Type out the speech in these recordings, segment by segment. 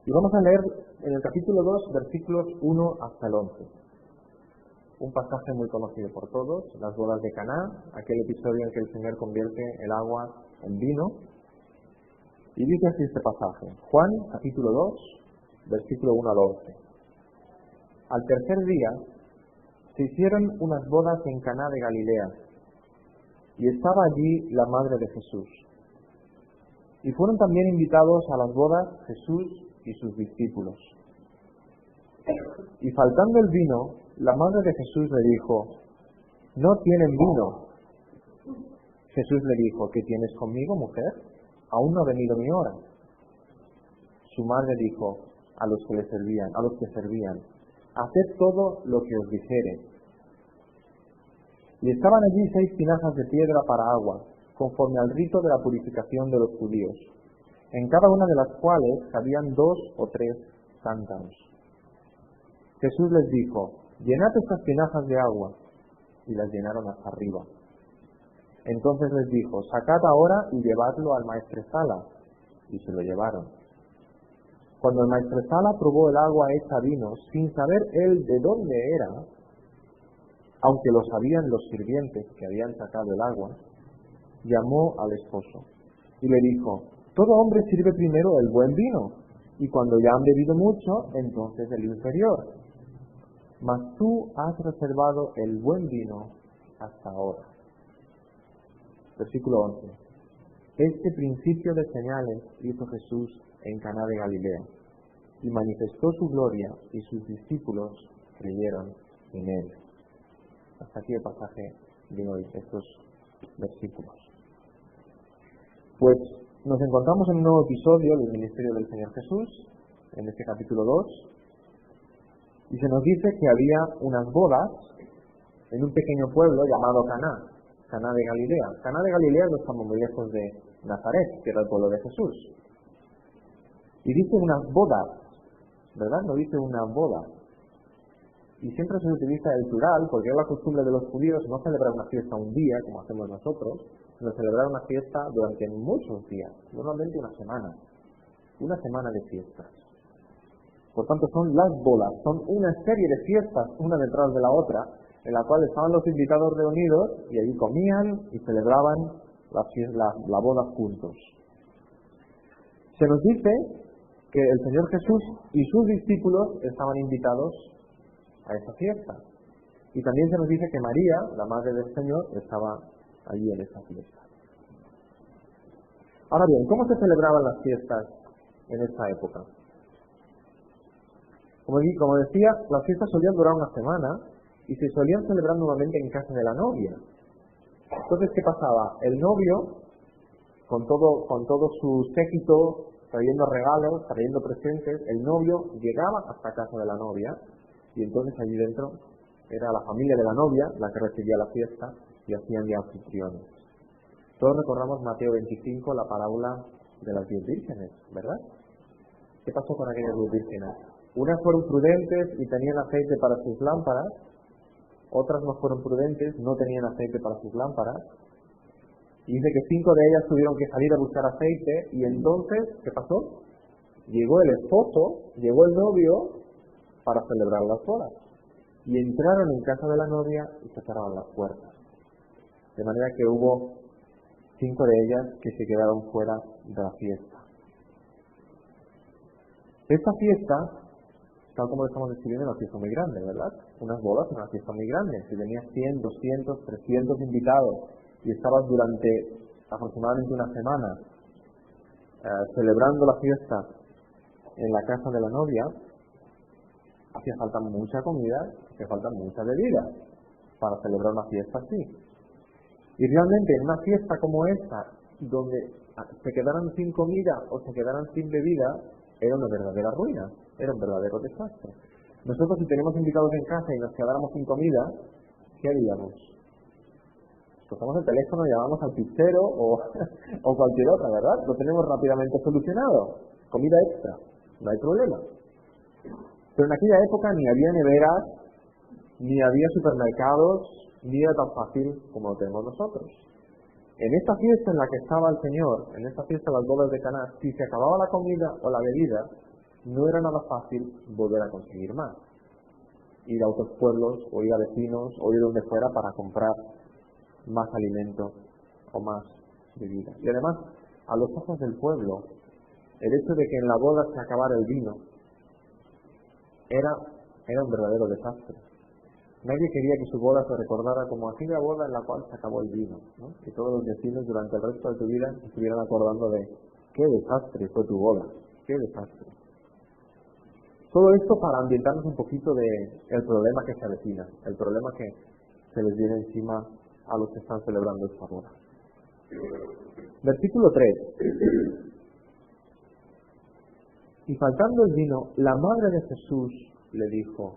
Y vamos a leer en el capítulo 2, versículos 1 hasta el 11. Un pasaje muy conocido por todos, las bodas de Caná, aquel episodio en que el Señor convierte el agua en vino. Y dice así este pasaje, Juan, capítulo 2, versículo 1 al 11. Al tercer día se hicieron unas bodas en Caná de Galilea, y estaba allí la madre de Jesús. Y fueron también invitados a las bodas Jesús y sus discípulos. Y faltando el vino, la madre de Jesús le dijo, no tienen vino. Jesús le dijo, ¿qué tienes conmigo, mujer? Aún no ha venido mi hora. Su madre dijo a los que servían, haced todo lo que os dijere. Y estaban allí 6 tinajas de piedra para agua, conforme al rito de la purificación de los judíos, en cada una de las cuales cabían 2 o 3 cántaros. Jesús les dijo, llenad estas tinajas de agua, y las llenaron hasta arriba. Entonces les dijo, sacad ahora y llevadlo al maestresala, y se lo llevaron. Cuando el maestresala probó el agua hecha vino, sin saber él de dónde era, aunque lo sabían los sirvientes que habían sacado el agua, llamó al esposo y le dijo, todo hombre sirve primero el buen vino, y cuando ya han bebido mucho, entonces el inferior. Mas tú has reservado el buen vino hasta ahora. Versículo 11. Este principio de señales hizo Jesús en Caná de Galilea, y manifestó su gloria, y sus discípulos creyeron en él. Hasta aquí el pasaje de hoy, estos versículos. Pues nos encontramos en un nuevo episodio del ministerio del Señor Jesús, en este capítulo 2, y se nos dice que había unas bodas en un pequeño pueblo llamado Caná de Galilea. Caná de Galilea no estamos muy lejos de Nazaret, que era el pueblo de Jesús. Y dice unas bodas, ¿verdad? No dice una boda. Y siempre se utiliza el plural, porque es la costumbre de los judíos no celebrar una fiesta un día, como hacemos nosotros, sino celebrar una fiesta durante muchos días, normalmente una semana de fiestas. Por tanto, son las bodas, son una serie de fiestas, una detrás de la otra, en la cual estaban los invitados reunidos y allí comían y celebraban la boda juntos. Se nos dice que el Señor Jesús y sus discípulos estaban invitados a esa fiesta. Y también se nos dice que María, la madre del Señor, estaba allí en esa fiesta. Ahora bien, ¿cómo se celebraban las fiestas en esta época? Como decía, las fiestas solían durar una semana y se solían celebrar nuevamente en casa de la novia. Entonces, ¿qué pasaba? El novio, con todo su séquito, trayendo regalos, trayendo presentes, el novio llegaba hasta casa de la novia y entonces allí dentro era la familia de la novia la que recibía la fiesta y hacían de anfitriones. Todos recordamos Mateo 25, la parábola de las 10 vírgenes, ¿verdad? ¿Qué pasó con aquellas 10 vírgenes? Unas fueron prudentes y tenían aceite para sus lámparas, otras no fueron prudentes, no tenían aceite para sus lámparas, y dice que 5 de ellas tuvieron que salir a buscar aceite, y entonces, ¿qué pasó? Llegó el esposo, llegó el novio para celebrar las bodas, y entraron en casa de la novia y se cerraron las puertas, de manera que hubo 5 de ellas que se quedaron fuera de la fiesta. Esta fiesta, tal como lo estamos describiendo, es una fiesta muy grande, ¿verdad? Unas bodas es una fiesta muy grande. Si tenías 100, 200, 300 invitados y estabas durante aproximadamente una semana celebrando la fiesta en la casa de la novia, hacía falta mucha comida, hacía falta mucha bebida para celebrar una fiesta así. Y realmente en una fiesta como esta, donde se quedaran sin comida o se quedaran sin bebida, era una verdadera ruina, era un verdadero desastre. Nosotros, si tenemos invitados en casa y nos quedáramos sin comida, ¿qué haríamos? Cogemos el teléfono, llamamos al pizzero o cualquier otra, ¿verdad? Lo tenemos rápidamente solucionado. Comida extra, no hay problema. Pero en aquella época ni había neveras, ni había supermercados, ni era tan fácil como lo tenemos nosotros. En esta fiesta en la que estaba el Señor, en esta fiesta de las bodas de Caná, si se acababa la comida o la bebida, no era nada fácil volver a conseguir más. Ir a otros pueblos, o ir a vecinos, o ir donde fuera para comprar más alimento o más bebida. Y además, a los ojos del pueblo, el hecho de que en la boda se acabara el vino era un verdadero desastre. Nadie quería que su boda se recordara como aquella boda en la cual se acabó el vino, ¿no? Que todos los vecinos durante el resto de tu vida se estuvieran acordando de qué desastre fue tu boda, qué desastre. Todo esto para ambientarnos un poquito de el problema que se avecina, el problema que se les viene encima a los que están celebrando esta boda. Versículo 3. Y faltando el vino, la madre de Jesús le dijo,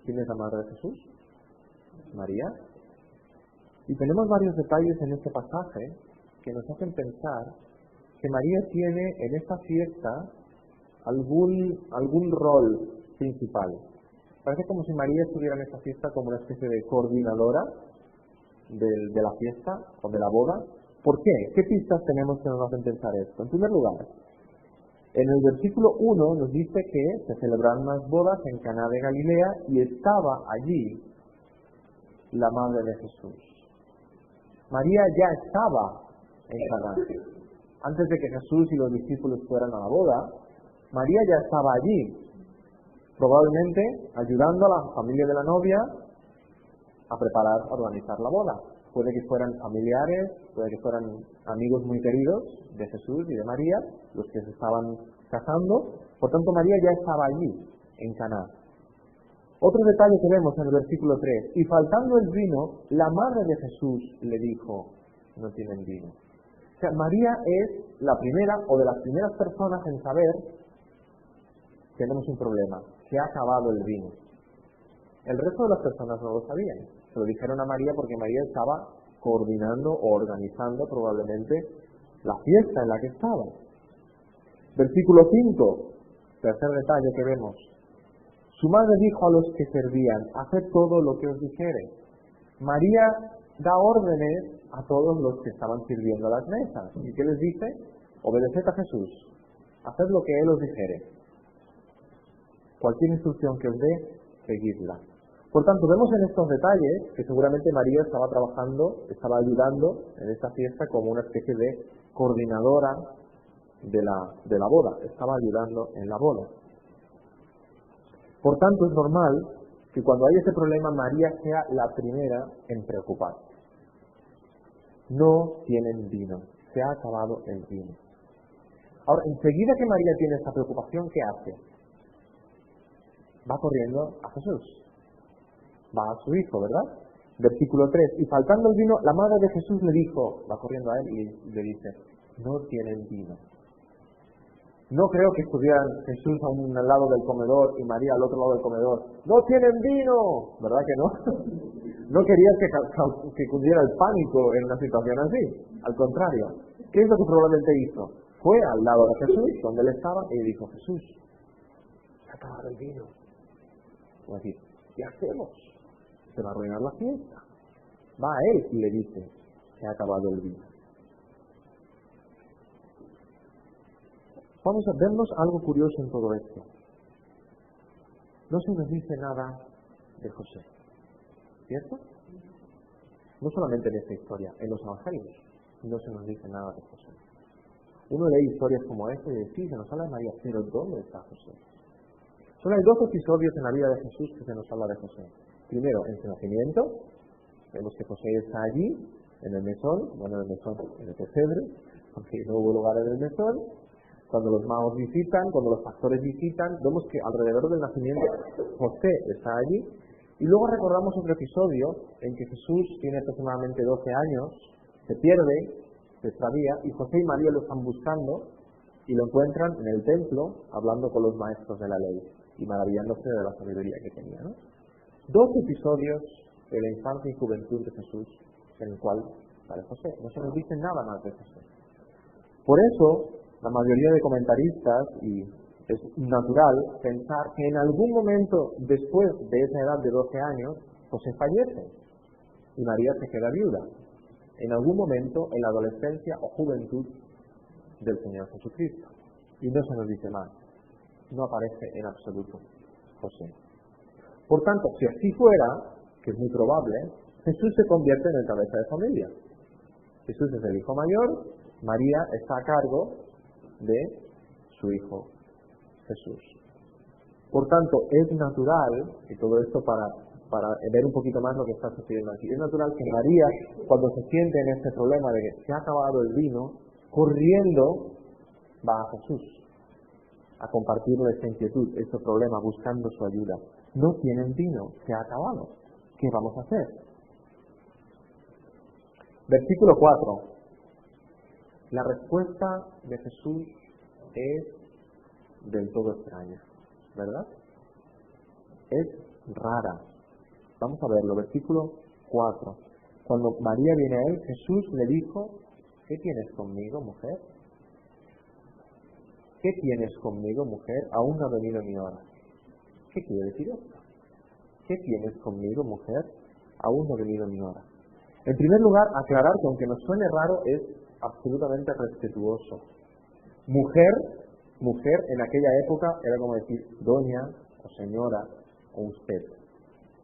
¿quién es la madre de Jesús? María. Y tenemos varios detalles en este pasaje que nos hacen pensar que María tiene en esta fiesta algún rol principal. Parece como si María estuviera en esta fiesta como una especie de coordinadora de la fiesta o de la boda. ¿Por qué? ¿Qué pistas tenemos que nos hacen pensar esto? En primer lugar, en el versículo 1 nos dice que se celebraron unas bodas en Caná de Galilea y estaba allí la madre de Jesús. María ya estaba en Caná. Antes de que Jesús y los discípulos fueran a la boda, María ya estaba allí, probablemente ayudando a la familia de la novia a preparar, a organizar la boda. Puede que fueran familiares, puede que fueran amigos muy queridos de Jesús y de María, los que se estaban casando. Por tanto, María ya estaba allí, en Caná. Otro detalle que vemos en el versículo 3. Y faltando el vino, la madre de Jesús le dijo, no tienen vino. O sea, María es la primera o de las primeras personas en saber que tenemos un problema, que ha acabado el vino. El resto de las personas no lo sabían. Se lo dijeron a María porque María estaba coordinando o organizando probablemente la fiesta en la que estaba. Versículo 5, tercer detalle que vemos. Su madre dijo a los que servían, haced todo lo que os dijere. María da órdenes a todos los que estaban sirviendo a las mesas. ¿Y qué les dice? Obedeced a Jesús, haced lo que Él os dijere. Cualquier instrucción que os dé, seguidla. Por tanto, vemos en estos detalles que seguramente María estaba trabajando, estaba ayudando en esta fiesta como una especie de coordinadora de la boda, estaba ayudando en la boda. Por tanto, es normal que cuando hay ese problema, María sea la primera en preocuparse. No tienen vino, se ha acabado el vino. Ahora, enseguida que María tiene esta preocupación, ¿qué hace? Va corriendo a Jesús. Va a su hijo, ¿verdad? Versículo 3. Y faltando el vino, la madre de Jesús le dijo, va corriendo a él y le dice, no tienen vino. No creo que estuvieran Jesús al lado del comedor y María al otro lado del comedor. ¡No tienen vino! ¿Verdad que no? No querías que cundiera el pánico en una situación así. Al contrario. ¿Qué es lo que probablemente hizo? Fue al lado de Jesús, donde él estaba, y le dijo, Jesús, se ha acabado el vino. Y así, ¿qué hacemos? Se va a arruinar la fiesta. Va a él y le dice, se ha acabado el vino. Vamos a vernos algo curioso en todo esto. No se nos dice nada de José, ¿cierto? No solamente en esta historia, en los evangelios no se nos dice nada de José. Uno lee historias como esta y dice, sí, se nos habla de María, pero ¿dónde está José? Solo hay 2 episodios en la vida de Jesús que se nos habla de José. Primero, en su nacimiento, vemos que José está allí, en el mesón, en el pesebre, porque no hubo lugar en el mesón. Cuando los magos visitan, cuando los pastores visitan, vemos que alrededor del nacimiento José está allí. Y luego recordamos otro episodio en que Jesús tiene aproximadamente 12 años, se pierde, se extravía, y José y María lo están buscando y lo encuentran en el templo hablando con los maestros de la ley y maravillándose de la sabiduría que tenía, ¿no? 2 episodios de la infancia y juventud de Jesús en el cual sale José. No se nos dice nada más de José. Por eso, la mayoría de comentaristas, y es natural pensar que en algún momento después de esa edad de 12 años, José fallece y María se queda viuda. En algún momento en la adolescencia o juventud del Señor Jesucristo. Y no se nos dice más. no aparece en absoluto José. Por tanto, si así fuera, que es muy probable, Jesús se convierte en el cabeza de familia. Jesús es el hijo mayor, María está a cargo de su hijo Jesús. Por tanto, es natural, y todo esto para ver un poquito más lo que está sucediendo aquí, es natural que María, cuando se siente en este problema de que se ha acabado el vino, corriendo va a Jesús a compartirle esta inquietud, este problema, buscando su ayuda. No tienen vino, se ha acabado. ¿Qué vamos a hacer? Versículo 4. La respuesta de Jesús es del todo extraña, ¿verdad? Es rara. Vamos a verlo, versículo 4. Cuando María viene a él, Jesús le dijo: ¿qué tienes conmigo, mujer? ¿Qué tienes conmigo, mujer? Aún no ha venido mi hora. ¿Qué quiere decir esto? ¿Qué tienes conmigo, mujer? Aún no ha venido mi hora. En primer lugar, aclarar que aunque nos suene raro, es absolutamente respetuoso. Mujer en aquella época era como decir doña o señora o usted.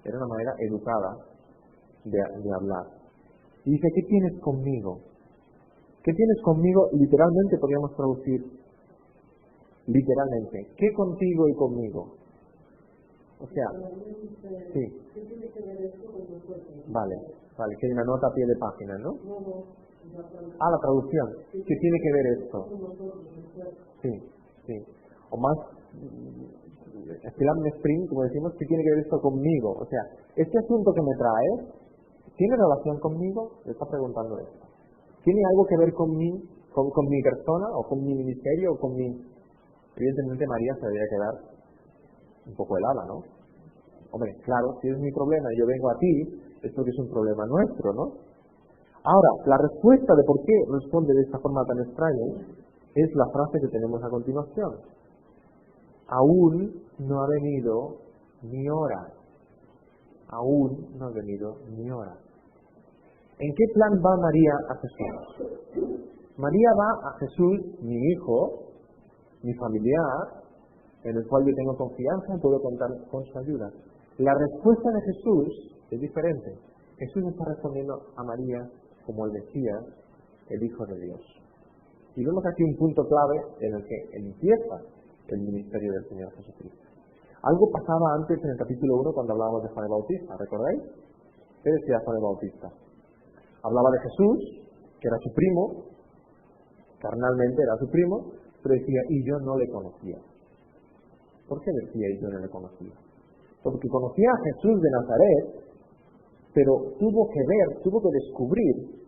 Era una manera educada de hablar. Y dice: ¿qué tienes conmigo? ¿Qué tienes conmigo? Literalmente podríamos traducir literalmente, ¿qué contigo y conmigo? O sea, sí. Vale, que hay una nota a pie de página, ¿no? La traducción. ¿Qué tiene que ver esto? Sí. O más, estilame spring, como decimos, ¿qué tiene que ver esto conmigo? O sea, este asunto que me trae, ¿tiene relación conmigo? Le está preguntando esto. ¿Tiene algo que ver con mi persona, o con mi ministerio, o con mi... Evidentemente María se debería quedar un poco helada, ¿no? Hombre, claro, si es mi problema y yo vengo a ti, es porque es un problema nuestro, ¿no? Ahora, la respuesta de por qué responde de esta forma tan extraña es la frase que tenemos a continuación. Aún no ha venido mi hora. Aún no ha venido mi hora. ¿En qué plan va María a Jesús? María va a Jesús, mi hijo, mi familiar, en el cual yo tengo confianza y puedo contar con su ayuda. La respuesta de Jesús es diferente. Jesús está respondiendo a María como el Mesías, el Hijo de Dios. Y vemos aquí un punto clave en el que empieza el ministerio del Señor Jesucristo. Algo pasaba antes en el capítulo 1 cuando hablábamos de Juan el Bautista, ¿recordáis? ¿Qué decía Juan el Bautista? Hablaba de Jesús, que era su primo, carnalmente era su primo, pero decía: y yo no le conocía. ¿Por qué decía: y yo no le conocía? Porque conocía a Jesús de Nazaret, pero tuvo que descubrir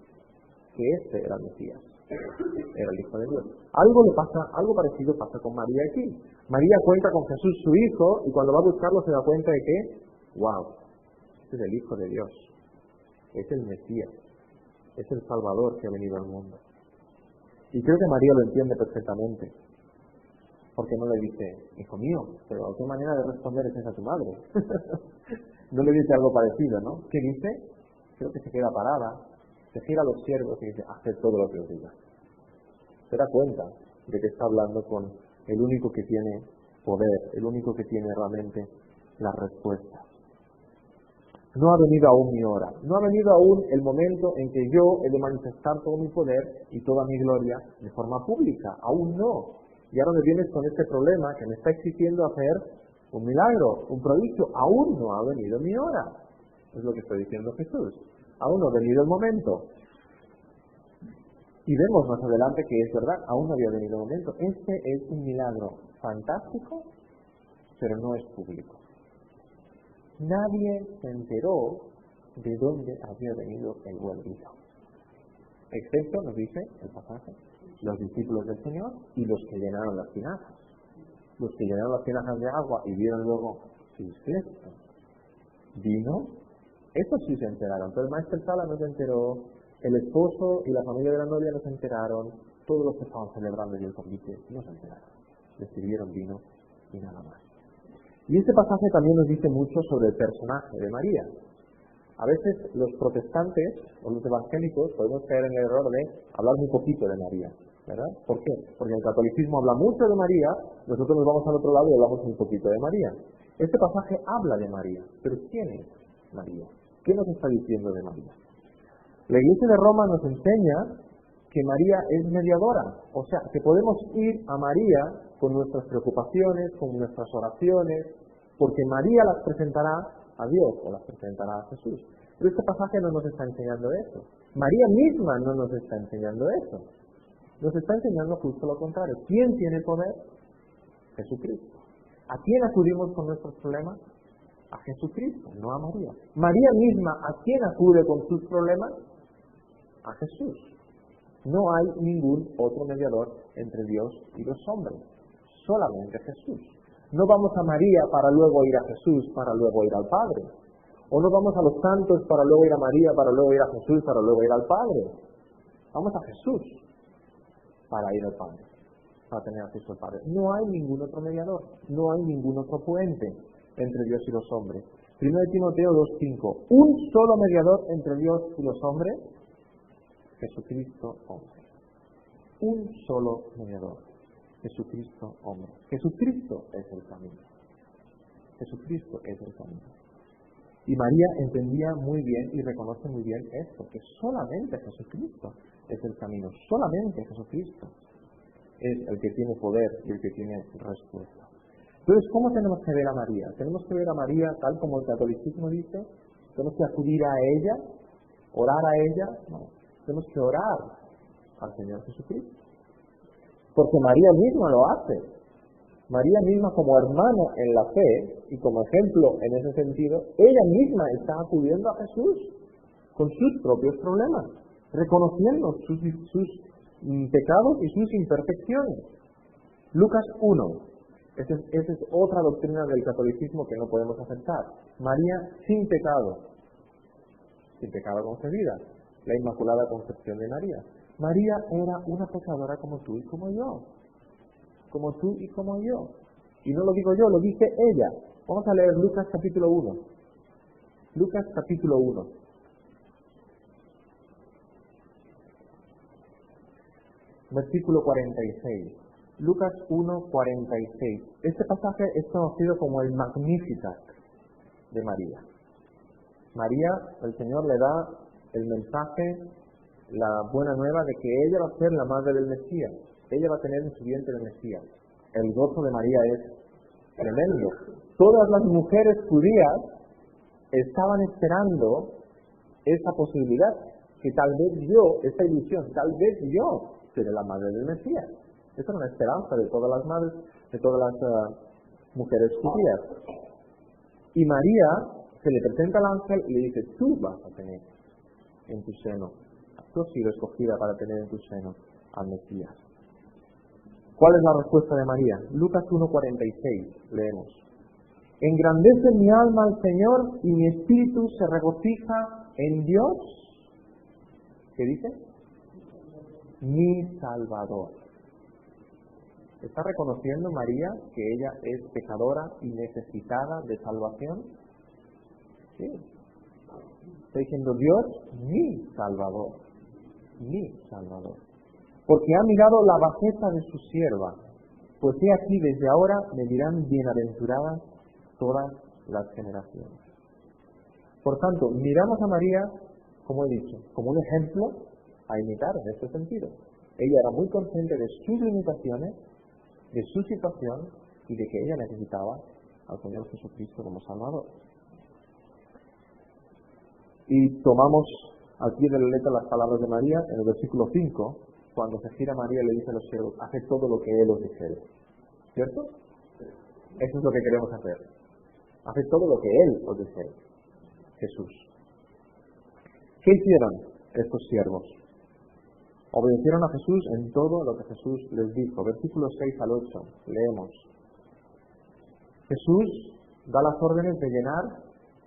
que este era el Mesías, era el Hijo de Dios. Algo parecido pasa con María aquí. María cuenta con Jesús, su hijo, y cuando va a buscarlo se da cuenta de que, wow, este es el Hijo de Dios, es el Mesías, es el Salvador que ha venido al mundo. Y creo que María lo entiende perfectamente, porque no le dice: hijo mío, pero ¿qué manera de responder es esa a tu madre? No le dice algo parecido, ¿no? ¿Qué dice? Creo que se queda parada, se gira a los siervos y dice: haced todo lo que os diga. Se da cuenta de que está hablando con el único que tiene poder, el único que tiene realmente la respuesta. No ha venido aún mi hora, no ha venido aún el momento en que yo he de manifestar todo mi poder y toda mi gloria de forma pública, aún no. Y ahora me vienes con este problema que me está exigiendo hacer un milagro, un prodigio. Aún no ha venido mi hora. Es lo que está diciendo Jesús. Aún no ha venido el momento. Y vemos más adelante que es verdad, aún no había venido el momento. Este es un milagro fantástico, pero no es público. Nadie se enteró de dónde había venido el buen vino. Excepto, nos dice el pasaje, los discípulos del Señor y los que llenaron las tinajas. Los que llenaron las tinajas de agua y vieron luego: ¿qué es esto? ¿Vino? Estos sí se enteraron, pero el maestro Sala no se enteró, el esposo y la familia de la novia no se enteraron, todos los que estaban celebrando el convite no se enteraron. Les sirvieron vino y nada más. Y este pasaje también nos dice mucho sobre el personaje de María. A veces los protestantes o los evangélicos podemos caer en el error de hablar muy poquito de María. ¿verdad? ¿Por qué? Porque el catolicismo habla mucho de María, nosotros nos vamos al otro lado y hablamos un poquito de María. Este pasaje habla de María, pero ¿quién es María? ¿Qué nos está diciendo de María? La Iglesia de Roma nos enseña que María es mediadora, o sea, que podemos ir a María con nuestras preocupaciones, con nuestras oraciones, porque María las presentará a Dios o las presentará a Jesús. Pero este pasaje no nos está enseñando eso. María misma no nos está enseñando eso. Nos está enseñando justo lo contrario. ¿Quién tiene poder? Jesucristo. ¿A quién acudimos con nuestros problemas? A Jesucristo, no a María. María misma, ¿a quién acude con sus problemas? A Jesús. No hay ningún otro mediador entre Dios y los hombres. Solamente Jesús. No vamos a María para luego ir a Jesús, para luego ir al Padre. O no vamos a los santos para luego ir a María, para luego ir a Jesús, para luego ir al Padre. Vamos a Jesús para ir al Padre, para tener acceso al Padre. No hay ningún otro mediador, no hay ningún otro puente entre Dios y los hombres. 1 Timoteo 2:5. Un solo mediador entre Dios y los hombres, Jesucristo hombre. Un solo mediador, Jesucristo hombre. Jesucristo es el camino. Jesucristo es el camino. Y María entendía muy bien y reconoce muy bien esto, que solamente Jesucristo es el camino, solamente Jesucristo es el que tiene poder y el que tiene respuesta. Entonces, ¿cómo tenemos que ver a María? ¿Tenemos que ver a María tal como el catolicismo dice? ¿Tenemos que acudir a ella? ¿Orar a ella? No, tenemos que orar al Señor Jesucristo. Porque María misma lo hace. María misma como hermana en la fe y como ejemplo en ese sentido, ella misma está acudiendo a Jesús con sus propios problemas, reconociendo sus pecados y sus imperfecciones. Lucas 1. Esa es otra doctrina del catolicismo que no podemos aceptar. María sin pecado concebida, la Inmaculada Concepción de María. María era una pecadora como tú y como yo. Como tú y como yo. Y no lo digo yo, lo dice ella. Vamos a leer Lucas capítulo 1. Lucas capítulo 1. Versículo 46. Lucas 1:46. Este pasaje es conocido como el Magnificat de María. María, el Señor le da el mensaje, la buena nueva de que ella va a ser la madre del Mesías. Ella va a tener en su vientre el Mesías. El gozo de María es tremendo. Todas las mujeres judías estaban esperando esa posibilidad, que tal vez yo, esta ilusión, tal vez yo seré la madre del Mesías. Esa era una esperanza de todas las madres, de todas las mujeres judías. Y María se le presenta al ángel y le dice, tú vas a tener en tu seno, tú has sido escogida para tener en tu seno al Mesías. ¿Cuál es la respuesta de María? Lucas 1:46, leemos. Engrandece mi alma al Señor y mi espíritu se regocija en Dios. ¿Qué dice? Mi Salvador. ¿Está reconociendo María que ella es pecadora y necesitada de salvación? Sí. Está diciendo Dios, mi Salvador. Mi Salvador. Porque ha mirado la bajeza de su sierva, pues he aquí desde ahora me dirán bienaventuradas todas las generaciones. Por tanto, miramos a María, como he dicho, como un ejemplo a imitar en este sentido. Ella era muy consciente de sus limitaciones, de su situación y de que ella necesitaba al Señor Jesucristo como Salvador. Y tomamos al pie de la letra las palabras de María en el versículo 5, cuando se gira María y le dice a los siervos, haced todo lo que Él os dijere. ¿Cierto? Eso es lo que queremos hacer. Haced todo lo que Él os dijere. Jesús. ¿Qué hicieron estos siervos? Obedecieron a Jesús en todo lo que Jesús les dijo. Versículos 6 al 8. Leemos. Jesús da las órdenes de llenar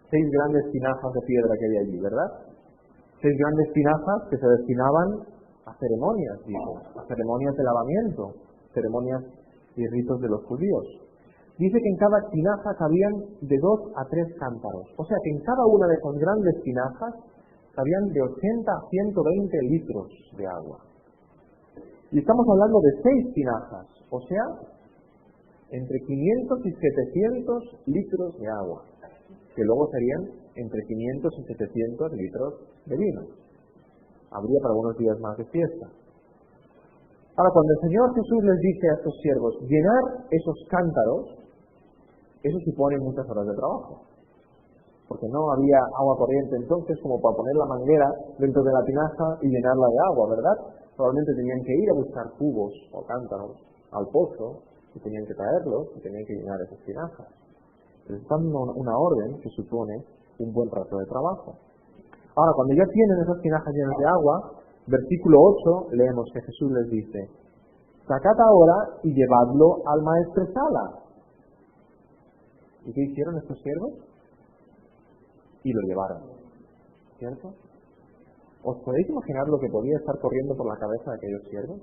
6 grandes tinajas de piedra que hay allí, ¿verdad? 6 grandes tinajas que se destinaban a ceremonias, digo, a ceremonias de lavamiento, ceremonias y ritos de los judíos. Dice que en cada tinaja cabían de 2 a 3 cántaros. O sea que en cada una de esas grandes tinajas cabían de 80 a 120 litros de agua. Y estamos hablando de 6 tinajas, o sea, entre 500 y 700 litros de agua, que luego serían entre 500 y 700 litros de vino. Habría para algunos días más de fiesta. Ahora, cuando el Señor Jesús les dice a estos siervos, llenar esos cántaros, eso supone muchas horas de trabajo. Porque no había agua corriente entonces como para poner la manguera dentro de la tinaja y llenarla de agua, ¿verdad? Probablemente tenían que ir a buscar cubos o cántaros al pozo, y tenían que traerlos, y tenían que llenar esas tinajas. Les están dando una orden que supone un buen rato de trabajo. Ahora, cuando ya tienen esas tinajas llenas de agua, versículo 8, leemos que Jesús les dice, sacad ahora y llevadlo al maestresala. ¿Y qué hicieron estos siervos? Y lo llevaron, ¿cierto? ¿Os podéis imaginar lo que podía estar corriendo por la cabeza de aquellos siervos?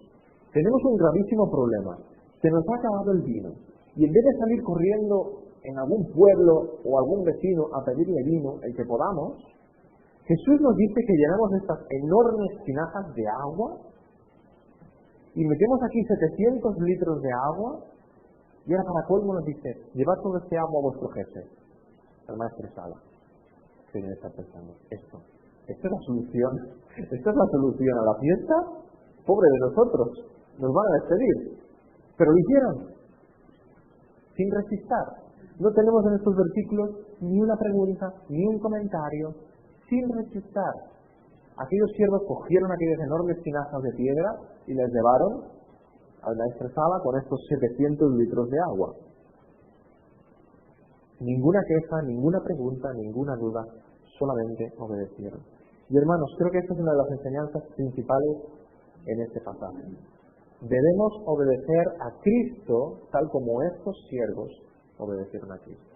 Tenemos un gravísimo problema. Se nos ha acabado el vino. Y en vez de salir corriendo en algún pueblo o algún vecino a pedirle vino, el que podamos, Jesús nos dice que llenamos estas enormes tinajas de agua y metemos aquí 700 litros de agua y ahora para colmo nos dice, llevad todo este agua a vuestro jefe, al maestresala. ¿Qué debe estar pensando? Esta es la solución. Esta es la solución a la fiesta. Pobre de nosotros, nos van a despedir. Pero lo hicieron, sin resistar. No tenemos en estos versículos ni una pregunta, ni un comentario, sin resistar. Aquellos siervos cogieron aquellas enormes tinajas de piedra y las llevaron a la maestresala con estos 700 litros de agua. Ninguna queja, ninguna pregunta, ninguna duda, solamente obedecieron. Y hermanos, creo que esta es una de las enseñanzas principales en este pasaje. Debemos obedecer a Cristo tal como estos siervos obedecieron a Cristo.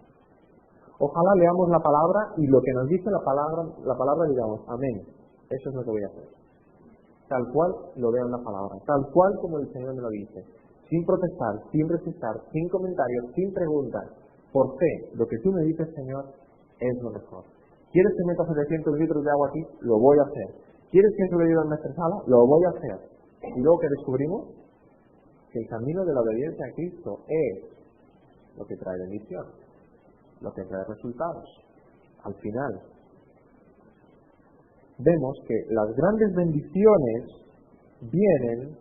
Ojalá leamos la palabra y lo que nos dice la palabra digamos, amén. Eso es lo que voy a hacer. Tal cual lo veo en la palabra, tal cual como el Señor me lo dice. Sin protestar, sin resistir, sin comentarios, sin preguntas. Por fe, lo que tú me dices, Señor, es lo mejor. ¿Quieres que meta 700 litros de agua aquí? Lo voy a hacer. ¿Quieres que se lo lleve al maestresala? Lo voy a hacer. Y luego que descubrimos que el camino de la obediencia a Cristo es lo que trae bendición, lo que trae resultados. Al final, vemos que las grandes bendiciones vienen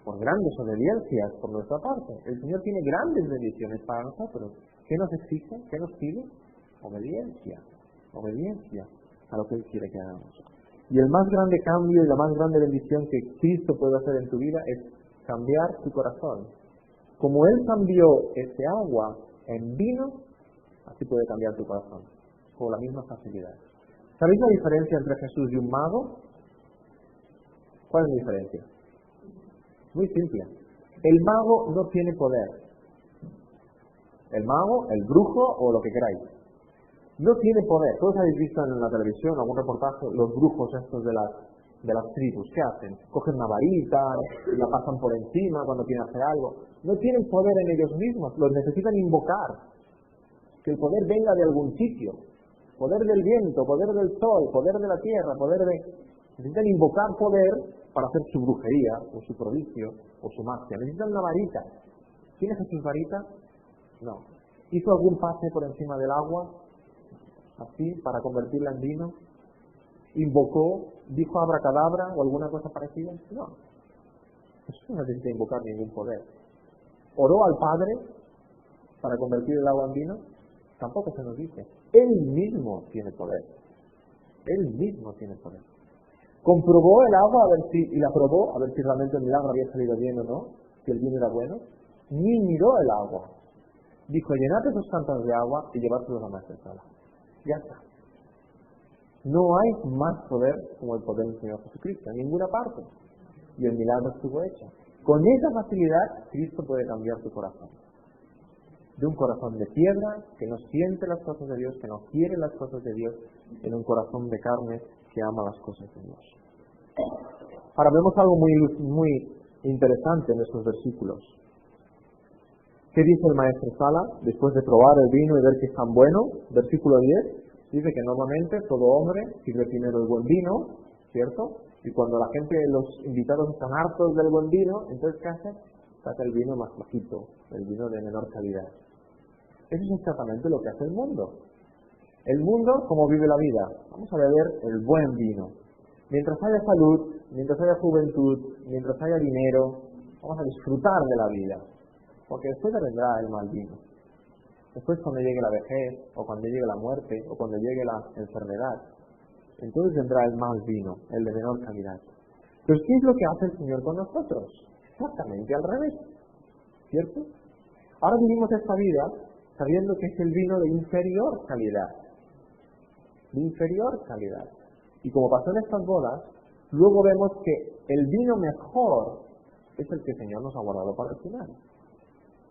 por grandes obediencias por nuestra parte. El Señor tiene grandes bendiciones para nosotros. ¿Qué nos exige? ¿Qué nos pide? Obediencia. Obediencia a lo que Él quiere que hagamos. Y el más grande cambio y la más grande bendición que Cristo puede hacer en tu vida es cambiar tu corazón. Como Él cambió ese agua en vino, así puede cambiar tu corazón, con la misma facilidad. ¿Sabéis la diferencia entre Jesús y un mago? ¿Cuál es la diferencia? Muy simple. El mago no tiene poder. El mago, el brujo o lo que queráis, no tiene poder. Todos habéis visto en la televisión, en algún reportaje, los brujos estos de las tribus. ¿Qué hacen? Cogen una varita y la pasan por encima cuando quieren hacer algo. No tienen poder en ellos mismos, los necesitan invocar. Que el poder venga de algún sitio. Poder del viento, poder del sol, poder de la tierra, necesitan invocar poder para hacer su brujería, o su prodigio, o su magia. Necesitan una varita. ¿Tiene Jesús varita? No. ¿Hizo algún pase por encima del agua? Así, para convertirla en vino. ¿Invocó, dijo abracadabra o alguna cosa parecida? No. Jesús no necesita invocar ningún poder. ¿Oró al Padre para convertir el agua en vino? Tampoco se nos dice. Él mismo tiene poder. Él mismo tiene poder. ¿Comprobó el agua y la probó a ver si realmente el milagro había salido bien o no? Si el vino era bueno. Ni miró el agua. Dijo, llenad esos cántaros de agua y llevádselos a la maestresala. Ya está. No hay más poder como el poder del Señor Jesucristo, en ninguna parte. Y el milagro estuvo hecho. Con esa facilidad, Cristo puede cambiar tu corazón. De un corazón de piedra, que no siente las cosas de Dios, que no quiere las cosas de Dios, en un corazón de carne, que ama las cosas de Dios. Ahora vemos algo muy interesante en estos versículos. ¿Qué dice el maestresala después de probar el vino y ver que es tan bueno? Versículo 10, dice que normalmente todo hombre sirve primero el buen vino, ¿cierto? Y cuando la gente, los invitados están hartos del buen vino, entonces ¿qué hacen? Saca el vino más bajito, el vino de menor calidad. Eso es exactamente lo que hace el mundo. El mundo, ¿cómo vive la vida? Vamos a beber el buen vino. Mientras haya salud, mientras haya juventud, mientras haya dinero, vamos a disfrutar de la vida. Porque después vendrá el mal vino. Después, cuando llegue la vejez, o cuando llegue la muerte, o cuando llegue la enfermedad, entonces vendrá el mal vino, el de menor calidad. Pero ¿qué es lo que hace el Señor con nosotros? Exactamente al revés, ¿cierto? Ahora vivimos esta vida sabiendo que es el vino de inferior calidad. De inferior calidad. Y como pasó en estas bodas, luego vemos que el vino mejor es el que el Señor nos ha guardado para el final.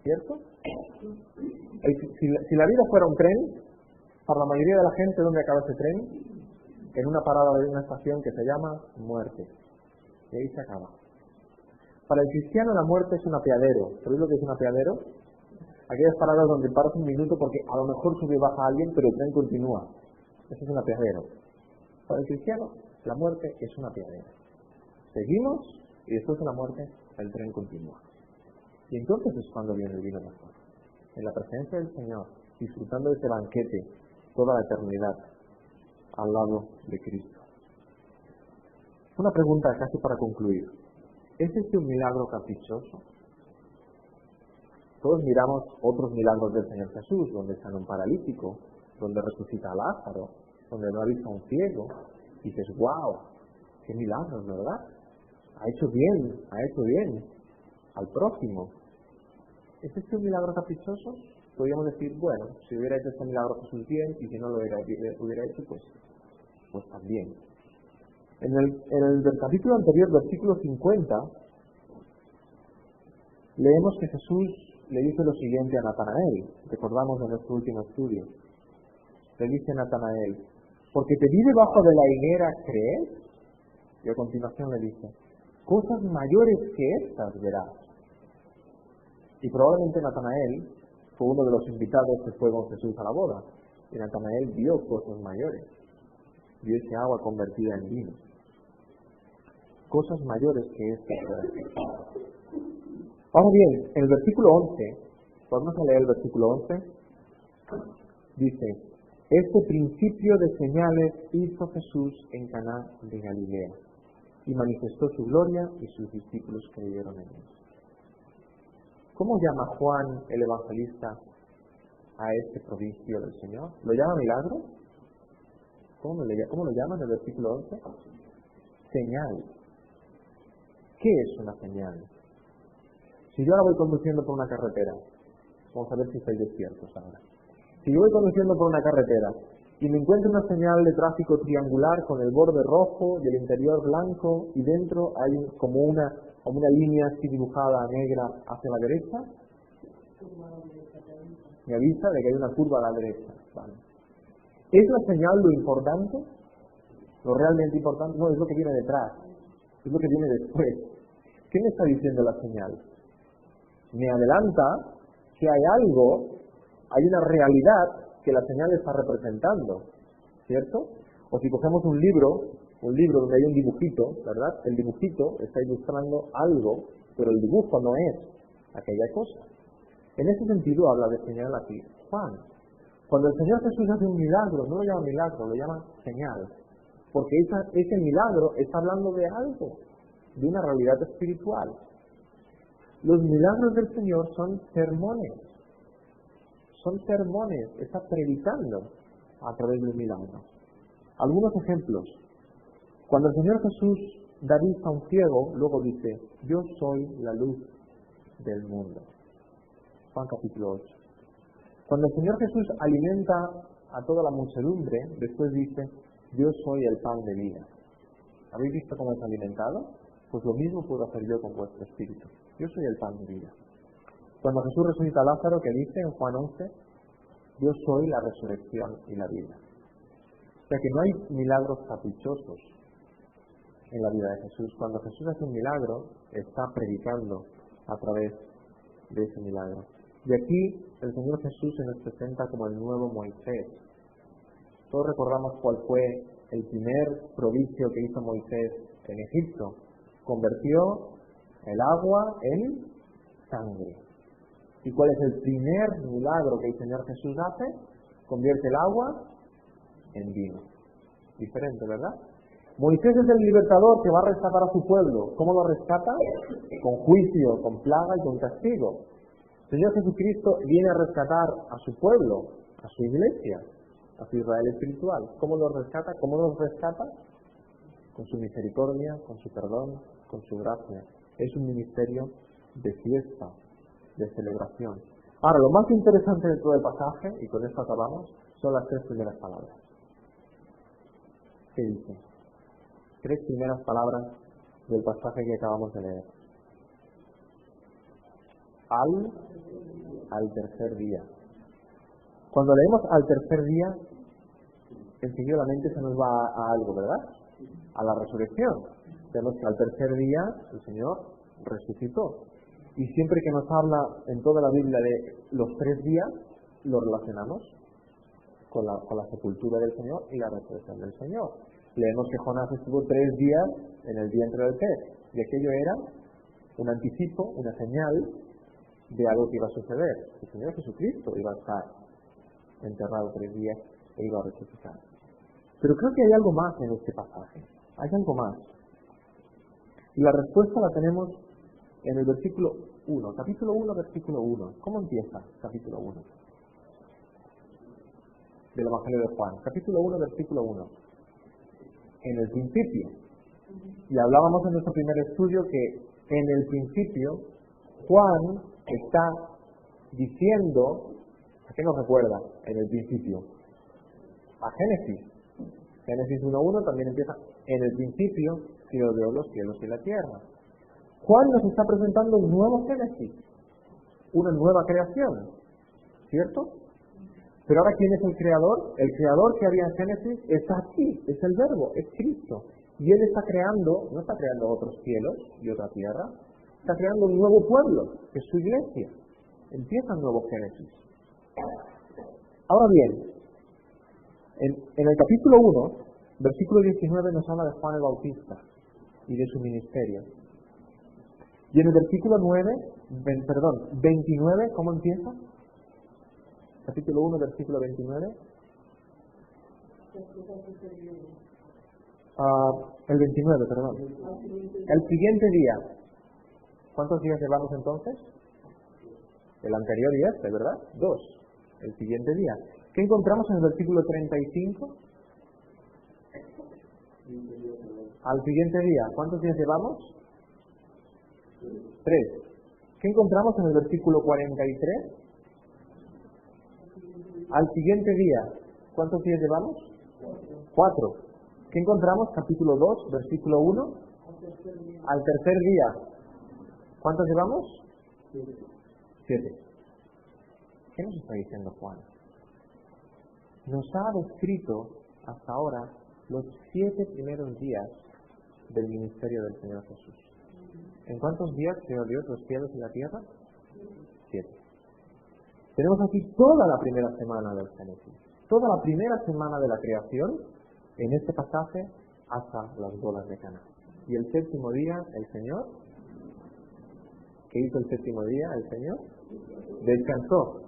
¿Cierto? Si la vida fuera un tren, para la mayoría de la gente, ¿dónde acaba ese tren? En una parada de una estación que se llama muerte. Y ahí se acaba. Para el cristiano la muerte es un apeadero. ¿Sabéis lo que es un apeadero? Aquellas paradas donde paras un minuto porque a lo mejor sube y baja alguien, pero el tren continúa. Eso es un apeadero. Para el cristiano, la muerte es un apeadero. Seguimos y después de la muerte, el tren continúa. Y entonces es cuando viene el vino mejor. En la presencia del Señor, disfrutando de ese banquete toda la eternidad al lado de Cristo. Una pregunta casi para concluir. ¿Es este un milagro caprichoso? Todos miramos otros milagros del Señor Jesús, donde sana un paralítico, donde resucita a Lázaro, donde no ha visto a un ciego. Y dices, wow, qué milagros, ¿verdad? Ha hecho bien al prójimo. ¿Es este un milagro caprichoso? Podríamos decir, bueno, si hubiera hecho este milagro Jesús bien, y si no lo hubiera hecho, pues también. En el del capítulo anterior, versículo 50, leemos que Jesús le dice lo siguiente a Natanael. Recordamos de nuestro último estudio. Le dice Natanael, porque te vi debajo de la higuera, ¿crees? Y a continuación le dice, cosas mayores que estas verás. Y probablemente Natanael fue uno de los invitados que fue con Jesús a la boda. Y Natanael vio cosas mayores. Vio ese agua convertida en vino. Cosas mayores que estas verás. Ahora bien, en el versículo 11, ¿podemos leer el versículo 11? Dice, este principio de señales hizo Jesús en Caná de Galilea, y manifestó su gloria, y sus discípulos creyeron en él. ¿Cómo llama Juan el evangelista a este prodigio del Señor? ¿Lo llama milagro? ¿Cómo lo llama en el versículo 11? Señal. ¿Qué es una señal? Si yo ahora voy conduciendo por una carretera, vamos a ver si estáis despiertos ahora. Si yo voy conduciendo por una carretera y me encuentro una señal de tráfico triangular con el borde rojo y el interior blanco y dentro hay como una línea así dibujada negra hacia la derecha, me avisa de que hay una curva a la derecha. ¿Vale? ¿Es la señal lo importante? ¿Lo realmente importante? No, es lo que viene detrás, es lo que viene después. ¿Qué me está diciendo la señal? Me adelanta que hay algo, hay una realidad que la señal está representando, ¿cierto? O si cogemos un libro donde hay un dibujito, ¿verdad? El dibujito está ilustrando algo, pero el dibujo no es aquella cosa. En ese sentido habla de señal aquí Juan. Cuando el Señor Jesús hace un milagro, no lo llama milagro, lo llama señal, porque ese milagro está hablando de algo, de una realidad espiritual. Los milagros del Señor son sermones. Está predicando a través del milagro. Algunos ejemplos. Cuando el Señor Jesús da vista a un ciego, luego dice, yo soy la luz del mundo. Juan capítulo 8. Cuando el Señor Jesús alimenta a toda la muchedumbre, después dice, yo soy el pan de vida. ¿Habéis visto cómo es alimentado? Pues lo mismo puedo hacer yo con vuestro espíritu. Yo soy el pan de vida. Cuando Jesús resucita a Lázaro, ¿qué dice en Juan 11? Yo soy la resurrección y la vida. O sea que no hay milagros caprichosos en la vida de Jesús. Cuando Jesús hace un milagro, está predicando a través de ese milagro. Y aquí el Señor Jesús se nos presenta como el nuevo Moisés. Todos recordamos cuál fue el primer prodigio que hizo Moisés en Egipto. Convirtió el agua en sangre. ¿Y cuál es el primer milagro que el Señor Jesús hace? Convierte el agua en vino. Diferente, ¿verdad? Moisés es el libertador que va a rescatar a su pueblo. ¿Cómo lo rescata? Con juicio, con plaga y con castigo. El Señor Jesucristo viene a rescatar a su pueblo, a su iglesia, a su Israel espiritual. ¿Cómo lo rescata? ¿Cómo los rescata? Con su misericordia, con su perdón, con su gracia. Es un ministerio de fiesta, de celebración. Ahora, lo más interesante de todo el pasaje, y con esto acabamos, son las 3 primeras palabras. ¿Qué dice? 3 primeras palabras del pasaje que acabamos de leer. Al tercer día. Cuando leemos al tercer día, enseguida la mente se nos va a algo, ¿verdad? A la resurrección. Vemos que al tercer día el Señor resucitó. Y siempre que nos habla en toda la Biblia de los 3 días, lo relacionamos con la sepultura del Señor y la resurrección del Señor. Leemos que Jonás estuvo 3 días en el vientre del pez, y aquello era un anticipo, una señal de algo que iba a suceder. El Señor Jesucristo iba a estar enterrado 3 días e iba a resucitar. Pero creo que hay algo más en este pasaje. Hay algo más. Y la respuesta la tenemos en el versículo 1. Capítulo 1, versículo 1. ¿Cómo empieza capítulo 1? Del Evangelio de Juan. Capítulo 1, versículo 1. En el principio. Y hablábamos en nuestro primer estudio que en el principio Juan está diciendo, ¿a qué nos recuerda en el principio? A Génesis. Génesis 1.1 también empieza, en el principio Dios creó los cielos y la tierra. Juan nos está presentando un nuevo Génesis, una nueva creación, ¿cierto? Pero ahora, ¿quién es el creador? El creador que había en Génesis está aquí, es el Verbo, es Cristo. Y Él está creando, no está creando otros cielos y otra tierra, está creando un nuevo pueblo, que es su iglesia. Empieza un nuevo Génesis. Ahora bien, en el capítulo 1, versículo 19 nos habla de Juan el Bautista y de su ministerio. Y en el versículo 29, ¿cómo empieza? Capítulo 1, versículo 29. El 29, perdón. El siguiente día. ¿Cuántos días llevamos entonces? El anterior y este, ¿verdad? 2. El siguiente día. ¿Qué encontramos en el versículo 35? Al siguiente día. ¿Cuántos días llevamos? 3. ¿Qué encontramos en el versículo 43? Al siguiente día. ¿Cuántos días llevamos? 4. ¿Qué encontramos? Capítulo 2, versículo 1. Al tercer día. ¿Cuántos llevamos? 7. ¿Qué nos está diciendo Juan? Nos ha descrito hasta ahora los 7 primeros días del ministerio del Señor Jesús. ¿En cuántos días creó Dios los cielos y la tierra? 7. Tenemos aquí toda la primera semana del Génesis, toda la primera semana de la creación en este pasaje hasta las bodas de Caná. Y el séptimo día, el Señor, ¿qué hizo el séptimo día el Señor? Descansó.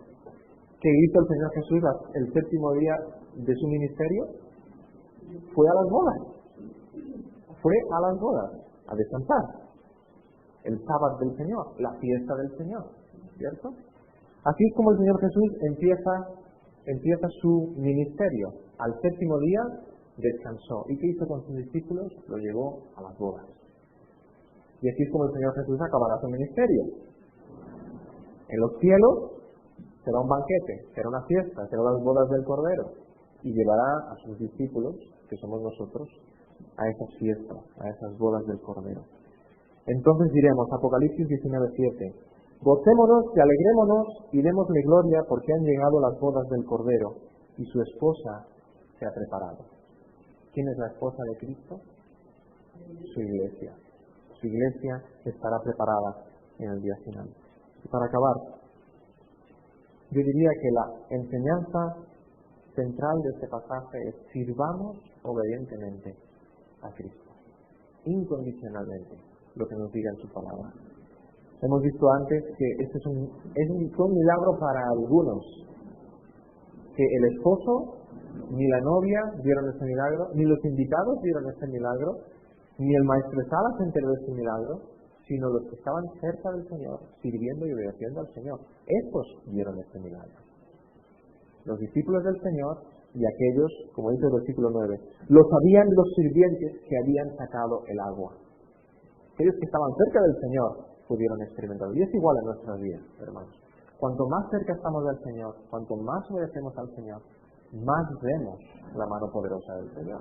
¿Qué hizo el Señor Jesús el séptimo día de su ministerio? Fue a las bodas. Fue a las bodas, a descansar. El sábado del Señor, la fiesta del Señor, ¿cierto? Así es como el Señor Jesús empieza su ministerio. Al séptimo día descansó. ¿Y qué hizo con sus discípulos? Lo llevó a las bodas. Y así es como el Señor Jesús acabará su ministerio. En los cielos será un banquete, será una fiesta, serán las bodas del Cordero. Y llevará a sus discípulos, que somos nosotros, a esas fiestas, a esas bodas del Cordero. Entonces diremos, Apocalipsis 19:7, gocémonos y alegrémonos y démosle gloria porque han llegado las bodas del Cordero y su esposa se ha preparado. ¿Quién es la esposa de Cristo? Su iglesia. Su iglesia estará preparada en el día final. Y para acabar, yo diría que la enseñanza central de este pasaje es: sirvamos obedientemente a Cristo. incondicionalmente lo que nos diga en su palabra. Hemos visto antes que este fue un milagro para algunos, que el esposo ni la novia vieron este milagro, ni los invitados vieron este milagro, ni el maestro de sala se enteró de este milagro, sino los que estaban cerca del Señor, sirviendo y obedeciendo al Señor. Estos vieron este milagro. Los discípulos del Señor y aquellos, como dice el versículo 9, lo sabían los sirvientes que habían sacado el agua. Aquellos que estaban cerca del Señor pudieron experimentarlo. Y es igual en nuestras vidas, hermanos. Cuanto más cerca estamos del Señor, cuanto más obedecemos al Señor, más vemos la mano poderosa del Señor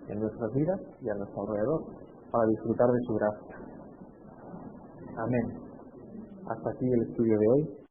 en nuestras vidas y a nuestro alrededor, para disfrutar de su gracia. Amén. Hasta aquí el estudio de hoy.